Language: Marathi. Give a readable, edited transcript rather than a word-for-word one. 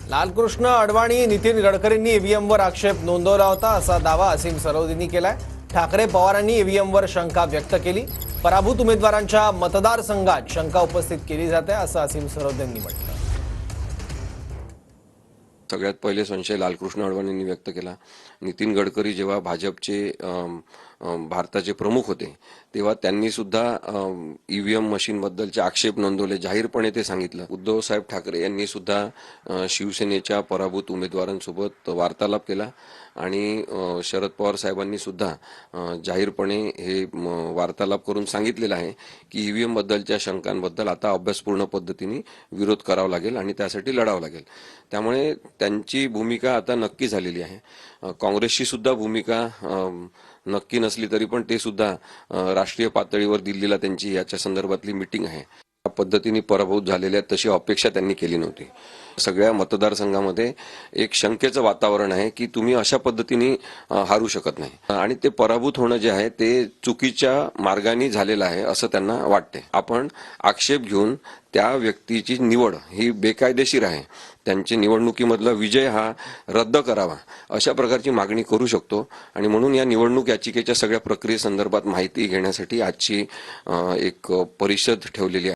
लालकृष्ण अडवाणी, नितीन गडकरींनी ईव्हीएमवर आक्षेप नोंदवला होता असा दावा असीम सरोदेंनी केलाय। ठाकरे पवारांनी ईव्हीएमवर शंका व्यक्त केली। पराभूत उमेदवारांच्या मतदारसंघात शंका उपस्थित केली जाते असं असीम सरोदेंनी म्हटलं। सगळ्यात पहिले संशय लालकृष्ण अडवाणींनी व्यक्त केला। नितीन गडकरी जेव्हा भाजपचे भारताचे प्रमुख होते तेव्हा त्यांनी सुद्धा ईव्हीएम मशीन बद्दलचे आक्षेप नोंदवले, जाहीरपणे ते सांगितलं। उद्धव साहेब ठाकरे यांनी सुद्धा शिवसेनेच्या पराभूत उमेदवारांसोबत वार्तालाप केला आणि शरद पवार साहेबांनी सुद्धा जाहीरपणे हे वार्तालाप करून सांगितलेलं आहे की ईव्हीएम बद्दलच्या शंकांबद्दल आता अभ्यासपूर्ण पद्धतीने विरोध करावा लागेल आणि त्यासाठी लढावं लागेल। त्यामुळे त्यांची भूमिका आता नक्की झालेली आहे। काँग्रेसची सुद्धा भूमिका नक्की नसली तरी पण ते सुद्धा राष्ट्रीय पातळीवर दिल्लीला त्यांची याच्या संदर्भातली मीटिंग आहे। या पद्धतीने पराभूत झालेल्या तशी अपेक्षा त्यांनी केली नव्हती। सगळ्या मतदारसंघामध्ये एक शंकेचं वातावरण आहे की तुम्ही अशा पद्धतीने हारू शकत नाही आणि ते पराभूत होणं जे आहे ते चुकीच्या मार्गाने झालेलं आहे असं त्यांना वाटते। आपण आक्षेप घेऊन त्या व्यक्तीची निवड ही बेकायदेशीर आहे, त्यांची निवडणुकीमधला विजय हा रद्द करावा अशा प्रकारची मागणी करू शकतो आणि म्हणून या निवडणूक याचिकेच्या सगळ्या प्रक्रियेसंदर्भात माहिती घेण्यासाठी आजची एक परिषद ठेवलेली आहे।